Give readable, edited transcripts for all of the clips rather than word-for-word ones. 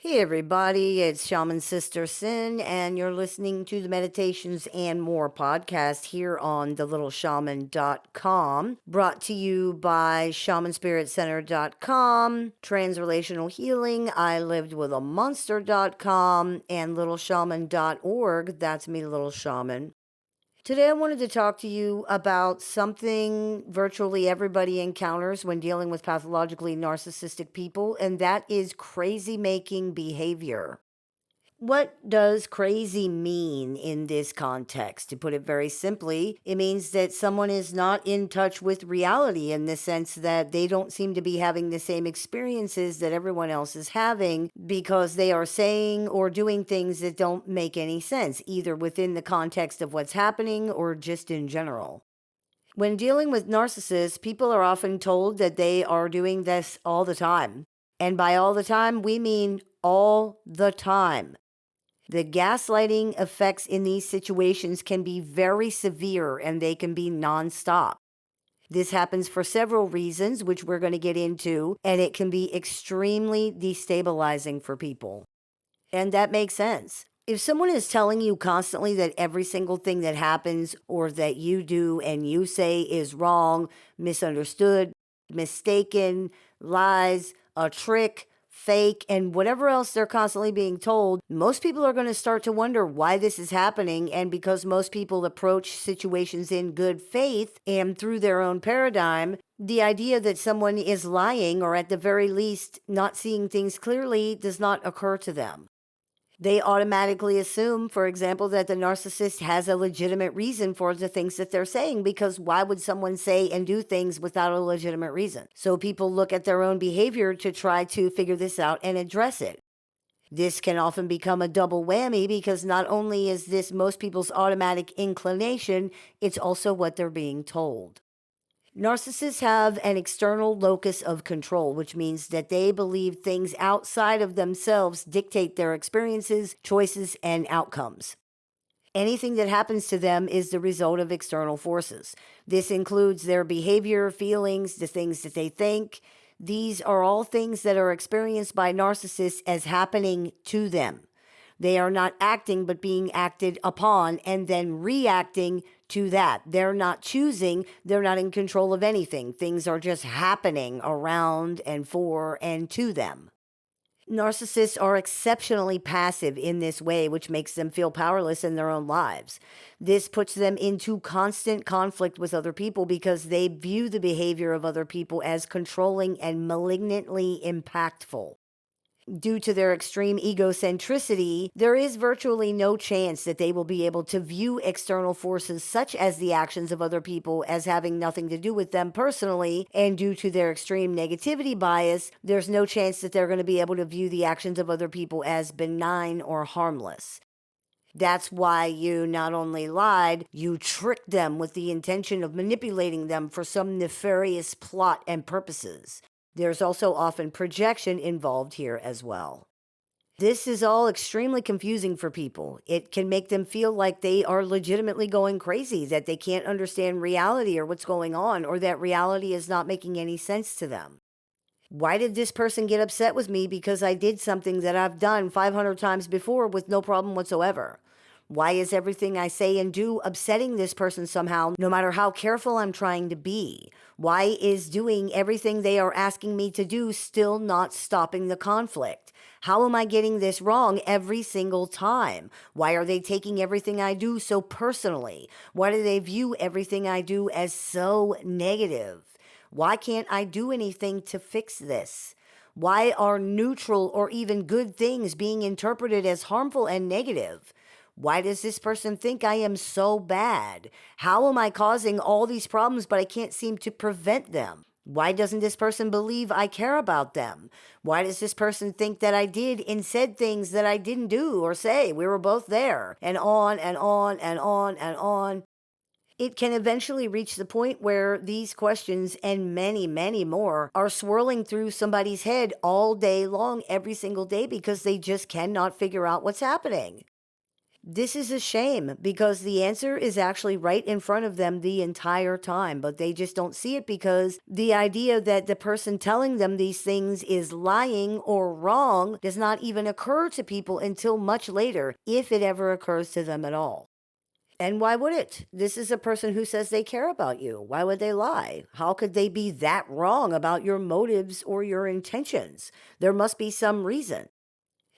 Hey everybody, it's Shaman Sister Sin, and you're listening to the Meditations and More podcast here on thelittleshaman.com, brought to you by shamanspiritcenter.com, Transrelational Healing, I Lived with a Monster.com, and littleshaman.org. That's me, Little Shaman. Today, I wanted to talk to you about something virtually everybody encounters when dealing with pathologically narcissistic people, and that is crazy making behavior. What does crazy mean in this context? To put it very simply, it means that someone is not in touch with reality in the sense that they don't seem to be having the same experiences that everyone else is having because they are saying or doing things that don't make any sense, either within the context of what's happening or just in general. When dealing with narcissists, people are often told that they are doing this all the time. And by all the time, we mean all the time. The gaslighting effects in these situations can be very severe and they can be nonstop. This happens for several reasons, which we're going to get into, and it can be extremely destabilizing for people. And that makes sense. If someone is telling you constantly that every single thing that happens or that you do and you say is wrong, misunderstood, mistaken, lies, a trick, fake, and whatever else they're constantly being told, most people are going to start to wonder why this is happening. And because most people approach situations in good faith and through their own paradigm, the idea that someone is lying or at the very least not seeing things clearly does not occur to them. They automatically assume, for example, that the narcissist has a legitimate reason for the things that they're saying, because why would someone say and do things without a legitimate reason? So people look at their own behavior to try to figure this out and address it. This can often become a double whammy because not only is this most people's automatic inclination, it's also what they're being told. Narcissists have an external locus of control, which means that they believe things outside of themselves dictate their experiences, choices, and outcomes. Anything that happens to them is the result of external forces. This includes their behavior, feelings, the things that they think. These are all things that are experienced by narcissists as happening to them. They are not acting, but being acted upon and then reacting to that. They're not choosing. They're not in control of anything. Things are just happening around and for and to them. Narcissists are exceptionally passive in this way, which makes them feel powerless in their own lives. This puts them into constant conflict with other people because they view the behavior of other people as controlling and malignantly impactful. Due to their extreme egocentricity, there is virtually no chance that they will be able to view external forces such as the actions of other people as having nothing to do with them personally, and due to their extreme negativity bias, there's no chance that they're going to be able to view the actions of other people as benign or harmless. That's why you not only lied, you tricked them with the intention of manipulating them for some nefarious plot and purposes. There's also often projection involved here as well. This is all extremely confusing for people. It can make them feel like they are legitimately going crazy, that they can't understand reality or what's going on, or that reality is not making any sense to them. Why did this person get upset with me because I did something that I've done 500 times before with no problem whatsoever? Why is everything I say and do upsetting this person somehow, no matter how careful I'm trying to be? Why is doing everything they are asking me to do still not stopping the conflict? How am I getting this wrong every single time? Why are they taking everything I do so personally? Why do they view everything I do as so negative? Why can't I do anything to fix this? Why are neutral or even good things being interpreted as harmful and negative? Why does this person think I am so bad? How am I causing all these problems, but I can't seem to prevent them? Why doesn't this person believe I care about them? Why does this person think that I did and said things that I didn't do or say? We were both there. And on and on and on and on. It can eventually reach the point where these questions and many, many more are swirling through somebody's head all day long, every single day, because they just cannot figure out what's happening. This is a shame because the answer is actually right in front of them the entire time, but they just don't see it because the idea that the person telling them these things is lying or wrong does not even occur to people until much later, if it ever occurs to them at all. And why would it? This is a person who says they care about you. Why would they lie? How could they be that wrong about your motives or your intentions? There must be some reason.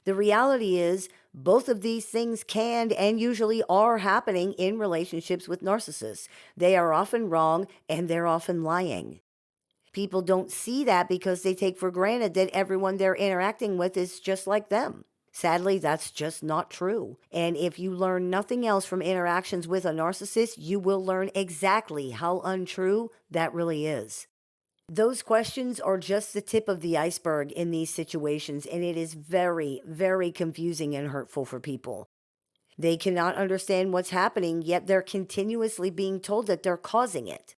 The reality is, both of these things can and usually are happening in relationships with narcissists. They are often wrong and they're often lying. People don't see that because they take for granted that everyone they're interacting with is just like them. Sadly, that's just not true. And if you learn nothing else from interactions with a narcissist, you will learn exactly how untrue that really is. Those questions are just the tip of the iceberg in these situations, and it is very, very confusing and hurtful for people. They cannot understand what's happening, yet they're continuously being told that they're causing it.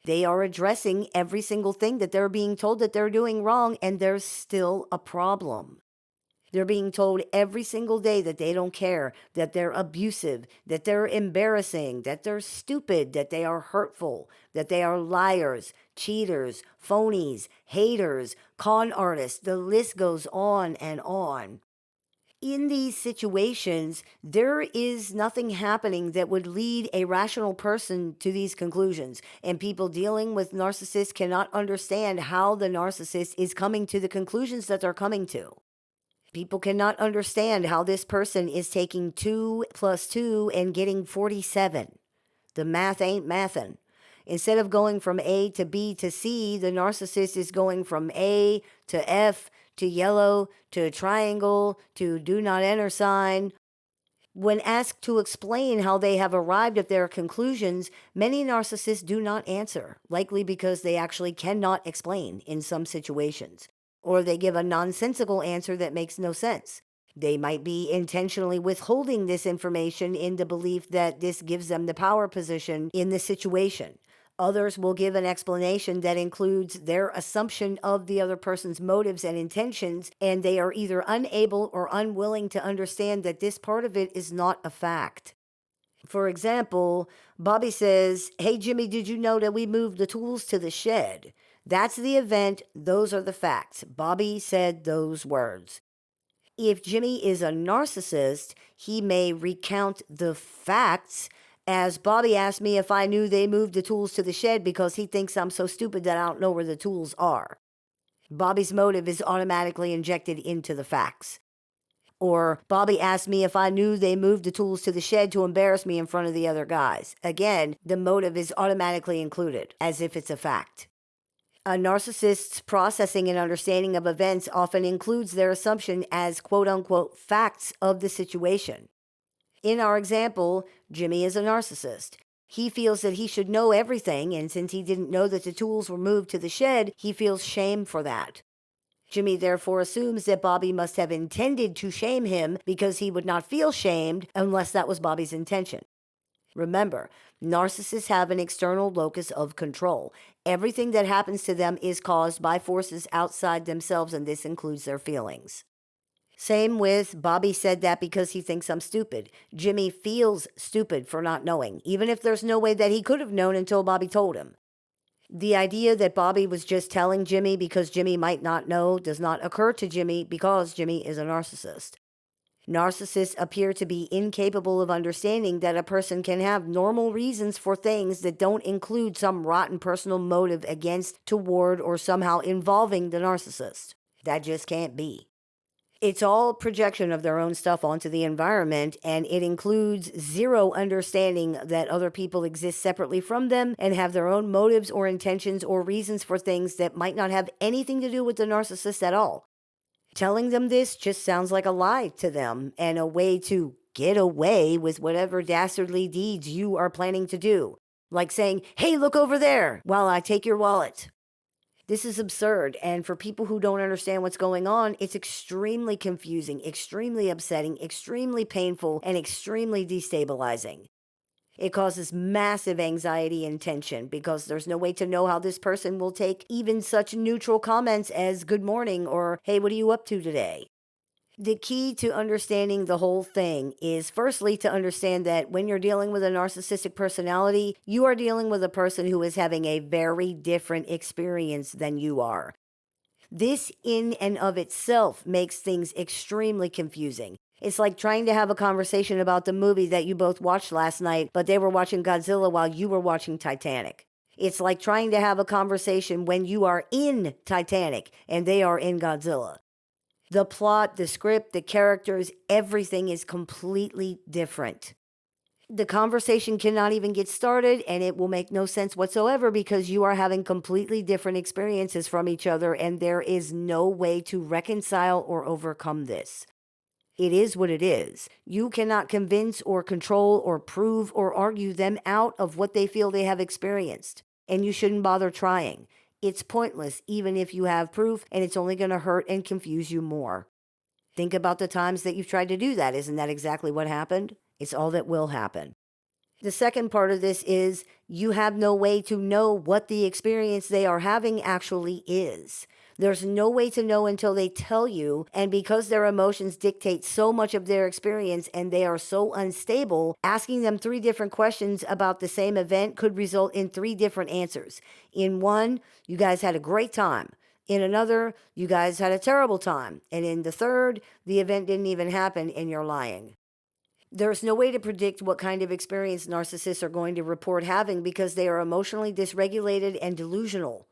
They are addressing every single thing that they're being told that they're doing wrong, and there's still a problem. They're being told every single day that they don't care, that they're abusive, that they're embarrassing, that they're stupid, that they are hurtful, that they are liars, cheaters, phonies, haters, con artists. The list goes on and on. In these situations, there is nothing happening that would lead a rational person to these conclusions. And people dealing with narcissists cannot understand how the narcissist is coming to the conclusions that they're coming to. People cannot understand how this person is taking 2 plus 2 and getting 47. The math ain't mathin'. Instead of going from A to B to C, the narcissist is going from A to F to yellow to triangle to do not enter sign. When asked to explain how they have arrived at their conclusions, many narcissists do not answer, likely because they actually cannot explain in some situations, or they give a nonsensical answer that makes no sense. They might be intentionally withholding this information in the belief that this gives them the power position in the situation. Others will give an explanation that includes their assumption of the other person's motives and intentions, and they are either unable or unwilling to understand that this part of it is not a fact. For example, Bobby says, "Hey, Jimmy, did you know that we moved the tools to the shed?" That's the event. Those are the facts. Bobby said those words. If Jimmy is a narcissist, he may recount the facts as, "Bobby asked me if I knew they moved the tools to the shed because he thinks I'm so stupid that I don't know where the tools are." Bobby's motive is automatically injected into the facts. Or, "Bobby asked me if I knew they moved the tools to the shed to embarrass me in front of the other guys." Again, the motive is automatically included, as if it's a fact. A narcissist's processing and understanding of events often includes their assumption as quote-unquote facts of the situation. In our example, Jimmy is a narcissist. He feels that he should know everything, and since he didn't know that the tools were moved to the shed, he feels shame for that. Jimmy therefore assumes that Bobby must have intended to shame him because he would not feel shamed unless that was Bobby's intention. Remember, narcissists have an external locus of control. Everything that happens to them is caused by forces outside themselves, and this includes their feelings. Same with Bobby said that because he thinks I'm stupid. Jimmy feels stupid for not knowing, even if there's no way that he could have known until Bobby told him. The idea that Bobby was just telling Jimmy because Jimmy might not know does not occur to Jimmy because Jimmy is a narcissist. Narcissists appear to be incapable of understanding that a person can have normal reasons for things that don't include some rotten personal motive against, toward, or somehow involving the narcissist. That just can't be. It's all projection of their own stuff onto the environment, and it includes zero understanding that other people exist separately from them and have their own motives or intentions or reasons for things that might not have anything to do with the narcissist at all. Telling them this just sounds like a lie to them and a way to get away with whatever dastardly deeds you are planning to do. Like saying, "Hey, look over there," while I take your wallet. This is absurd, and for people who don't understand what's going on, it's extremely confusing, extremely upsetting, extremely painful, and extremely destabilizing. It causes massive anxiety and tension because there's no way to know how this person will take even such neutral comments as "good morning" or "hey, what are you up to today?" The key to understanding the whole thing is firstly to understand that when you're dealing with a narcissistic personality, you are dealing with a person who is having a very different experience than you are. This, in and of itself, makes things extremely confusing. It's like trying to have a conversation about the movie that you both watched last night, but they were watching Godzilla while you were watching Titanic. It's like trying to have a conversation when you are in Titanic and they are in Godzilla. The plot, the script, the characters, everything is completely different. The conversation cannot even get started, and it will make no sense whatsoever because you are having completely different experiences from each other, and there is no way to reconcile or overcome this. It is what it is. You cannot convince or control or prove or argue them out of what they feel they have experienced, and you shouldn't bother trying. It's pointless, even if you have proof, and it's only going to hurt and confuse you more. Think about the times that you've tried to do that. Isn't that exactly what happened? It's all that will happen. The second part of this is you have no way to know what the experience they are having actually is. There's no way to know until they tell you, and because their emotions dictate so much of their experience and they are so unstable, asking them 3 different questions about the same event could result in 3 different answers. In one, you guys had a great time. In another, you guys had a terrible time. And in the third, the event didn't even happen and you're lying. There's no way to predict what kind of experience narcissists are going to report having because they are emotionally dysregulated and delusional.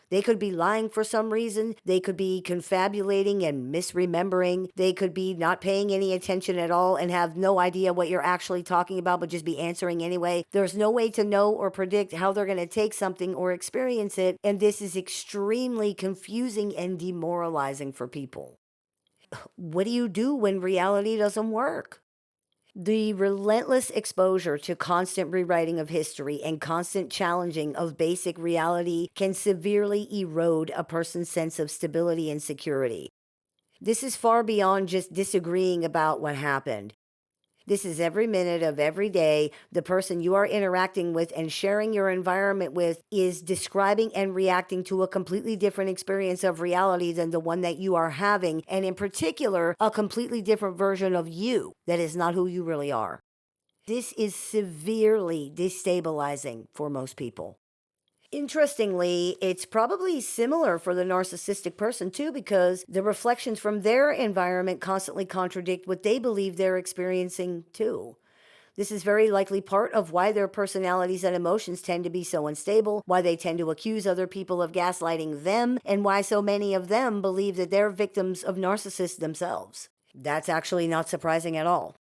They could be lying for some reason. They could be confabulating and misremembering. They could be not paying any attention at all and have no idea what you're actually talking about, but just be answering anyway. There's no way to know or predict how they're going to take something or experience it, and this is extremely confusing and demoralizing for people. What do you do when reality doesn't work? The relentless exposure to constant rewriting of history and constant challenging of basic reality can severely erode a person's sense of stability and security. This is far beyond just disagreeing about what happened. This is every minute of every day. The person you are interacting with and sharing your environment with is describing and reacting to a completely different experience of reality than the one that you are having, and in particular, a completely different version of you that is not who you really are. This is severely destabilizing for most people. Interestingly, it's probably similar for the narcissistic person too, because the reflections from their environment constantly contradict what they believe they're experiencing too. This is very likely part of why their personalities and emotions tend to be so unstable, why they tend to accuse other people of gaslighting them, and why so many of them believe that they're victims of narcissists themselves. That's actually not surprising at all.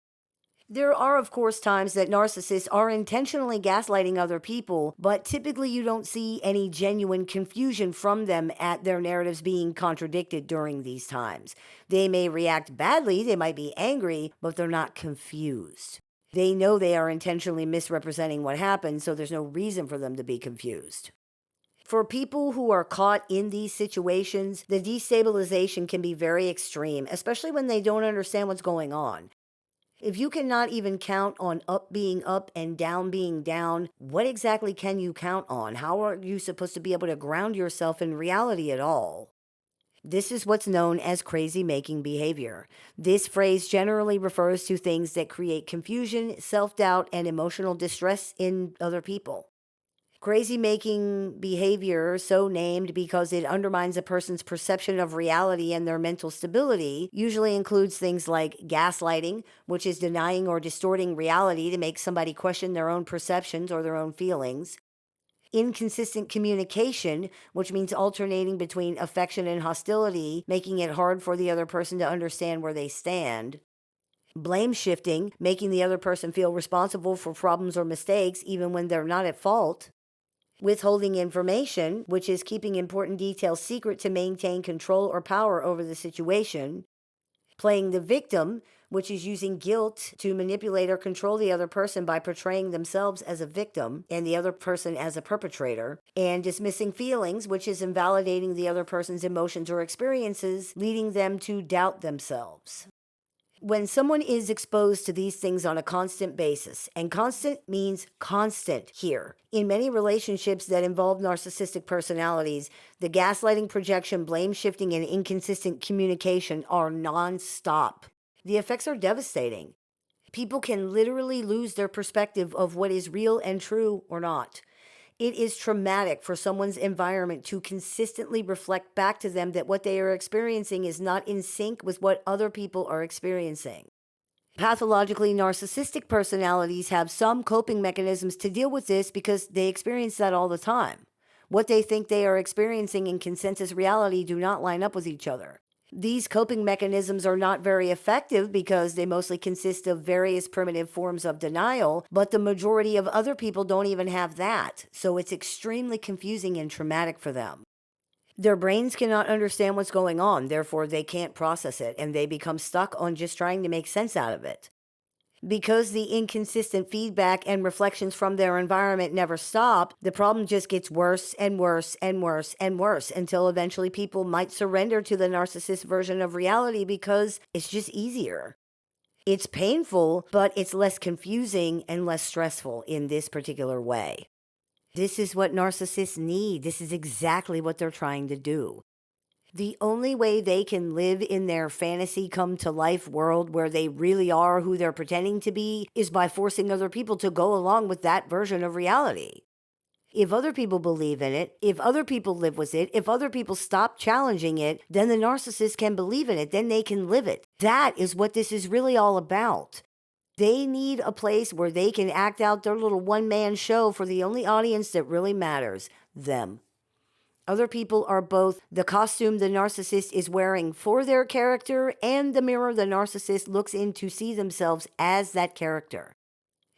There are, of course, times that narcissists are intentionally gaslighting other people, but typically you don't see any genuine confusion from them at their narratives being contradicted during these times. They may react badly, they might be angry, but they're not confused. They know they are intentionally misrepresenting what happened, so there's no reason for them to be confused. For people who are caught in these situations, the destabilization can be very extreme, especially when they don't understand what's going on. If you cannot even count on up being up and down being down, what exactly can you count on? How are you supposed to be able to ground yourself in reality at all? This is what's known as crazy making behavior. This phrase generally refers to things that create confusion, self-doubt, and emotional distress in other people. Crazy making behavior, so named because it undermines a person's perception of reality and their mental stability, usually includes things like gaslighting, which is denying or distorting reality to make somebody question their own perceptions or their own feelings. Inconsistent communication, which means alternating between affection and hostility, making it hard for the other person to understand where they stand. Blame shifting, making the other person feel responsible for problems or mistakes even when they're not at fault. Withholding information, which is keeping important details secret to maintain control or power over the situation. Playing the victim, which is using guilt to manipulate or control the other person by portraying themselves as a victim and the other person as a perpetrator. And dismissing feelings, which is invalidating the other person's emotions or experiences, leading them to doubt themselves. When someone is exposed to these things on a constant basis, and constant means constant here, in many relationships that involve narcissistic personalities, the gaslighting, projection, blame shifting, and inconsistent communication are nonstop. The effects are devastating. People can literally lose their perspective of what is real and true or not. It is traumatic for someone's environment to consistently reflect back to them that what they are experiencing is not in sync with what other people are experiencing. Pathologically narcissistic personalities have some coping mechanisms to deal with this because they experience that all the time. What they think they are experiencing in consensus reality do not line up with each other. These coping mechanisms are not very effective because they mostly consist of various primitive forms of denial, but the majority of other people don't even have that, so it's extremely confusing and traumatic for them. Their brains cannot understand what's going on, therefore they can't process it, and they become stuck on just trying to make sense out of it. Because the inconsistent feedback and reflections from their environment never stop, the problem just gets worse and worse and worse and worse until eventually people might surrender to the narcissist version of reality because it's just easier. It's painful, but it's less confusing and less stressful in this particular way. This is what narcissists need. This is exactly what they're trying to do. The only way they can live in their fantasy come to life world where they really are who they're pretending to be is by forcing other people to go along with that version of reality. If other people believe in it, if other people live with it, if other people stop challenging it, then the narcissist can believe in it, then they can live it. That is what this is really all about. They need a place where they can act out their little one-man show for the only audience that really matters, them. Other people are both the costume the narcissist is wearing for their character and the mirror the narcissist looks in to see themselves as that character.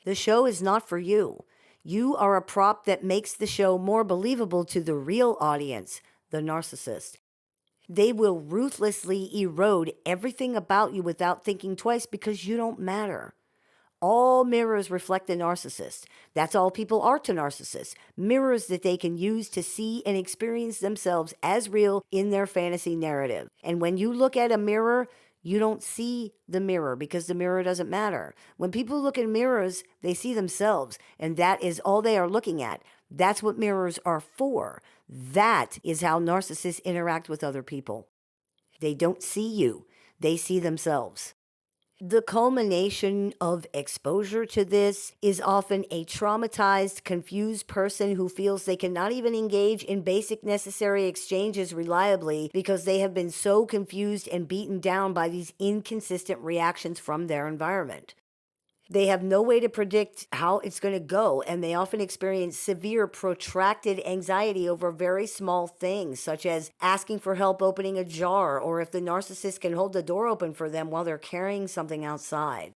The show is not for you. You are a prop that makes the show more believable to the real audience, the narcissist. They will ruthlessly erode everything about you without thinking twice because you don't matter. All mirrors reflect the narcissist. That's all people are to narcissists. Mirrors that they can use to see and experience themselves as real in their fantasy narrative. And when you look at a mirror, you don't see the mirror because the mirror doesn't matter. When people look in mirrors, they see themselves, and that is all they are looking at. That's what mirrors are for. That is how narcissists interact with other people. They don't see you. They see themselves. The culmination of exposure to this is often a traumatized, confused person who feels they cannot even engage in basic necessary exchanges reliably because they have been so confused and beaten down by these inconsistent reactions from their environment. They have no way to predict how it's going to go, and they often experience severe, protracted anxiety over very small things, such as asking for help opening a jar, or if the narcissist can hold the door open for them while they're carrying something outside.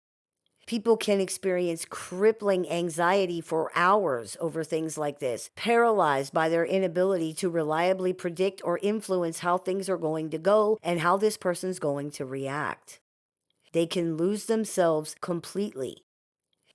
People can experience crippling anxiety for hours over things like this, paralyzed by their inability to reliably predict or influence how things are going to go and how this person's going to react. They can lose themselves completely.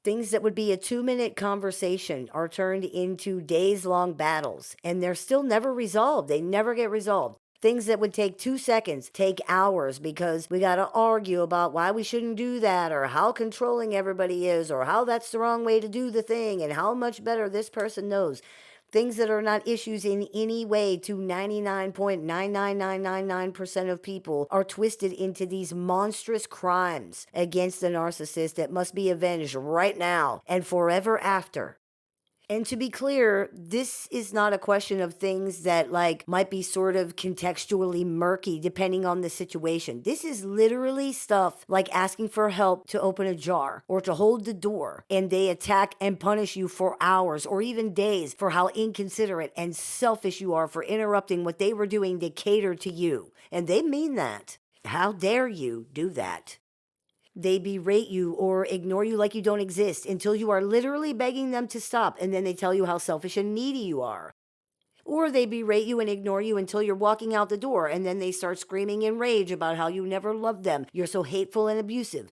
Things that would be a 2-minute conversation are turned into days-long battles, and they're still never resolved. They never get resolved. Things that would take 2 seconds take hours because we got to argue about why we shouldn't do that, or how controlling everybody is, or how that's the wrong way to do the thing, and how much better this person knows. Things that are not issues in any way to 99.99999% of people are twisted into these monstrous crimes against the narcissist that must be avenged right now and forever after. And to be clear, this is not a question of things that might be sort of contextually murky depending on the situation. This is literally stuff like asking for help to open a jar or to hold the door, and they attack and punish you for hours or even days for how inconsiderate and selfish you are for interrupting what they were doing to cater to you. And they mean that. How dare you do that? They berate you or ignore you like you don't exist until you are literally begging them to stop, and then they tell you how selfish and needy you are. Or they berate you and ignore you until you're walking out the door, and then they start screaming in rage about how you never loved them, you're so hateful and abusive.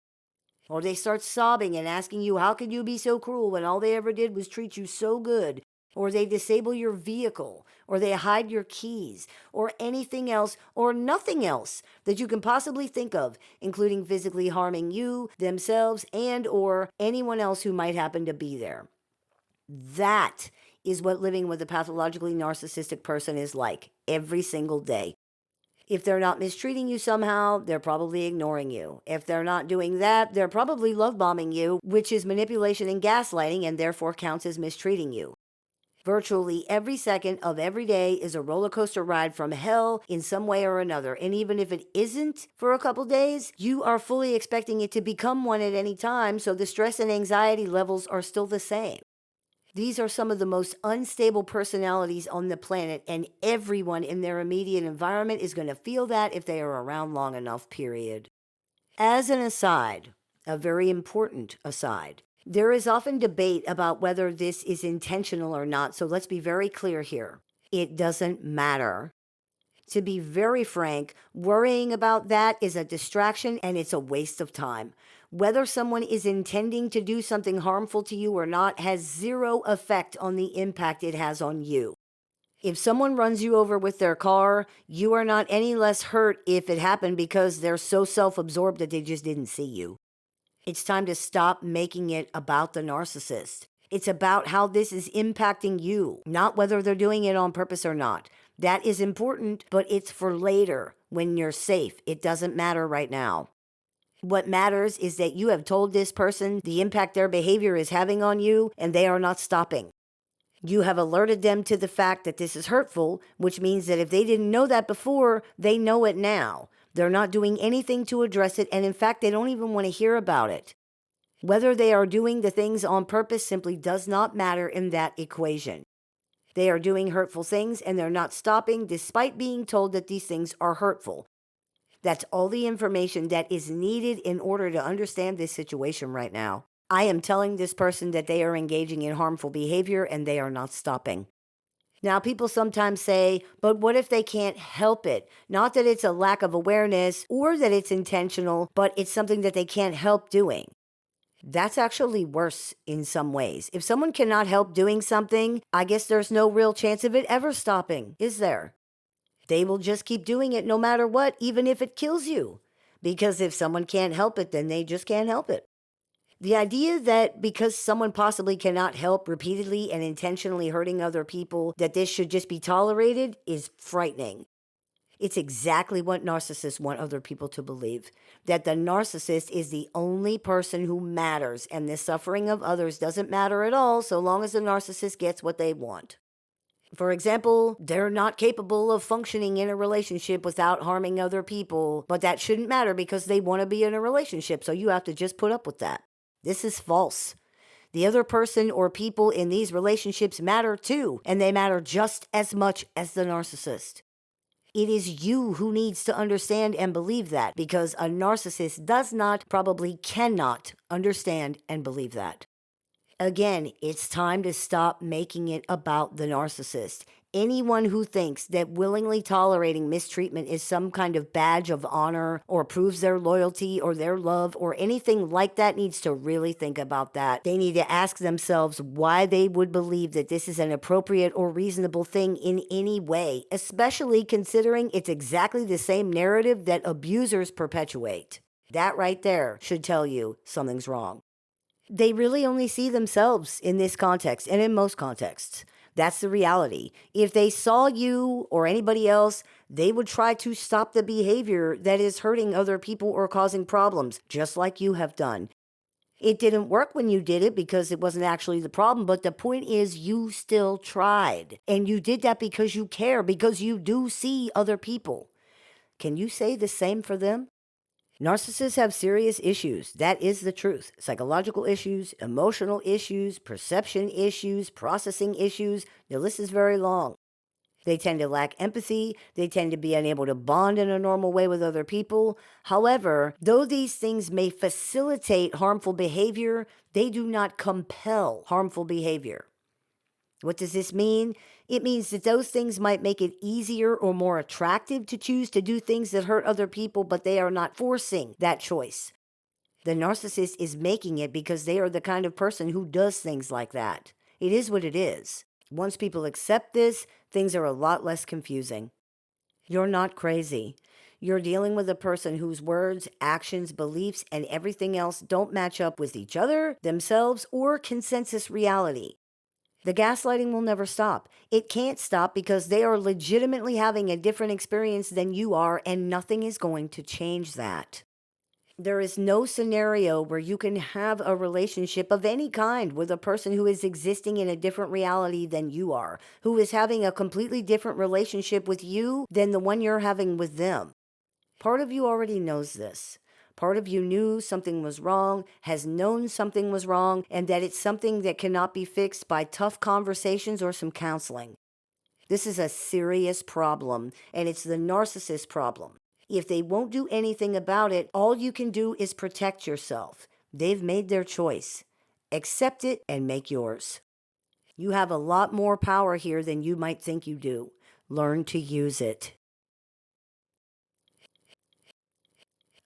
Or they start sobbing and asking you, how could you be so cruel when all they ever did was treat you so good? or they disable your vehicle, or they hide your keys, or anything else, or nothing else that you can possibly think of, including physically harming you, themselves, and or anyone else who might happen to be there. That is what living with a pathologically narcissistic person is like every single day. If they're not mistreating you somehow, they're probably ignoring you. If they're not doing that, they're probably love bombing you, which is manipulation and gaslighting and therefore counts as mistreating you. Virtually every second of every day is a roller coaster ride from hell in some way or another. And even if it isn't for a couple days, you are fully expecting it to become one at any time, so the stress and anxiety levels are still the same. These are some of the most unstable personalities on the planet, and everyone in their immediate environment is going to feel that if they are around long enough, period. As an aside, a very important aside, there is often debate about whether this is intentional or not, so let's be very clear here. It doesn't matter. To be very frank, worrying about that is a distraction and it's a waste of time. Whether someone is intending to do something harmful to you or not has zero effect on the impact it has on you. If someone runs you over with their car, you are not any less hurt if it happened because they're so self-absorbed that they just didn't see you. It's time to stop making it about the narcissist. It's about how this is impacting you, not whether they're doing it on purpose or not. That is important, but it's for later, when you're safe. It doesn't matter right now. What matters is that you have told this person the impact their behavior is having on you, and they are not stopping. You have alerted them to the fact that this is hurtful, which means that if they didn't know that before, they know it now. They're not doing anything to address it, and in fact, they don't even want to hear about it. Whether they are doing the things on purpose simply does not matter in that equation. They are doing hurtful things, and they're not stopping despite being told that these things are hurtful. That's all the information that is needed in order to understand this situation right now. I am telling this person that they are engaging in harmful behavior and they are not stopping. Now, people sometimes say, but what if they can't help it? Not that it's a lack of awareness or that it's intentional, but it's something that they can't help doing. That's actually worse in some ways. If someone cannot help doing something, I guess there's no real chance of it ever stopping, is there? They will just keep doing it no matter what, even if it kills you. Because if someone can't help it, then they just can't help it. The idea that because someone possibly cannot help repeatedly and intentionally hurting other people, that this should just be tolerated is frightening. It's exactly what narcissists want other people to believe, that the narcissist is the only person who matters, and the suffering of others doesn't matter at all so long as the narcissist gets what they want. For example, they're not capable of functioning in a relationship without harming other people, but that shouldn't matter because they want to be in a relationship, so you have to just put up with that. This is false. The other person or people in these relationships matter too, and they matter just as much as the narcissist. It is you who needs to understand and believe that, because a narcissist does not, probably cannot, understand and believe that. Again, it's time to stop making it about the narcissist. Anyone who thinks that willingly tolerating mistreatment is some kind of badge of honor or proves their loyalty or their love or anything like that needs to really think about that. They need to ask themselves why they would believe that this is an appropriate or reasonable thing in any way, especially considering it's exactly the same narrative that abusers perpetuate. That right there should tell you something's wrong. They really only see themselves in this context and in most contexts. That's the reality. If they saw you or anybody else, they would try to stop the behavior that is hurting other people or causing problems, just like you have done. It didn't work when you did it because it wasn't actually the problem, but the point is you still tried. And you did that because you care, because you do see other people. Can you say the same for them? Narcissists have serious issues. That is the truth. Psychological issues, emotional issues, perception issues, processing issues. The list is very long. They tend to lack empathy. They tend to be unable to bond in a normal way with other people. However, though these things may facilitate harmful behavior, they do not compel harmful behavior. What does this mean? It means that those things might make it easier or more attractive to choose to do things that hurt other people, but they are not forcing that choice. The narcissist is making it because they are the kind of person who does things like that. It is what it is. Once people accept this, things are a lot less confusing. You're not crazy. You're dealing with a person whose words, actions, beliefs, and everything else don't match up with each other, themselves, or consensus reality. The gaslighting will never stop. It can't stop because they are legitimately having a different experience than you are, and nothing is going to change that. There is no scenario where you can have a relationship of any kind with a person who is existing in a different reality than you are, who is having a completely different relationship with you than the one you're having with them. Part of you already knows this. Part of you knew something was wrong, has known something was wrong, and that it's something that cannot be fixed by tough conversations or some counseling. This is a serious problem, and it's the narcissist problem. If they won't do anything about it, all you can do is protect yourself. They've made their choice. Accept it and make yours. You have a lot more power here than you might think you do. Learn to use it.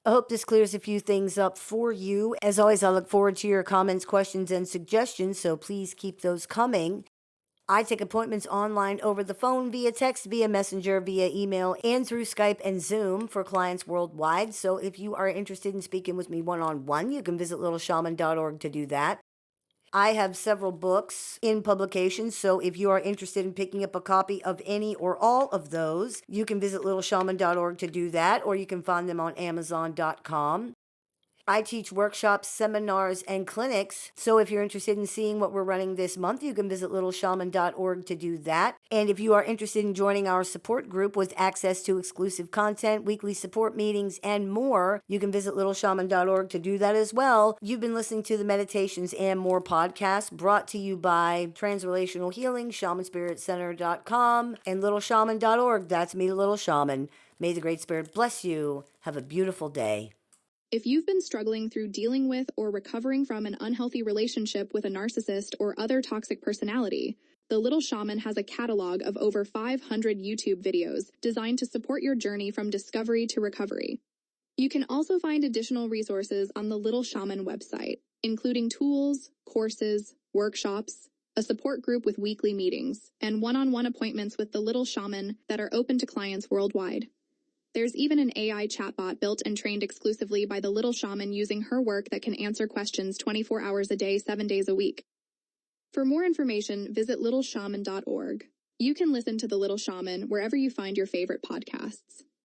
I hope this clears a few things up for you. As always, I look forward to your comments, questions, and suggestions, so please keep those coming. I take appointments online over the phone, via text, via messenger, via email, and through Skype and Zoom for clients worldwide. So if you are interested in speaking with me one-on-one, you can visit littleshaman.org to do that. I have several books in publication, so if you are interested in picking up a copy of any or all of those, you can visit littleshaman.org to do that, or you can find them on amazon.com. I teach workshops, seminars, and clinics. So if you're interested in seeing what we're running this month, you can visit littleshaman.org to do that. And if you are interested in joining our support group with access to exclusive content, weekly support meetings, and more, you can visit littleshaman.org to do that as well. You've been listening to the Meditations and More podcast, brought to you by Transrelational Healing, shamanspiritcenter.com, and littleshaman.org. That's me, Little Shaman. May the Great Spirit bless you. Have a beautiful day. If you've been struggling through dealing with or recovering from an unhealthy relationship with a narcissist or other toxic personality, the Little Shaman has a catalog of over 500 YouTube videos designed to support your journey from discovery to recovery. You can also find additional resources on the Little Shaman website, including tools, courses, workshops, a support group with weekly meetings, and one-on-one appointments with the Little Shaman that are open to clients worldwide. There's even an AI chatbot built and trained exclusively by the Little Shaman using her work that can answer questions 24 hours a day, 7 days a week. For more information, visit littleshaman.org. You can listen to The Little Shaman wherever you find your favorite podcasts.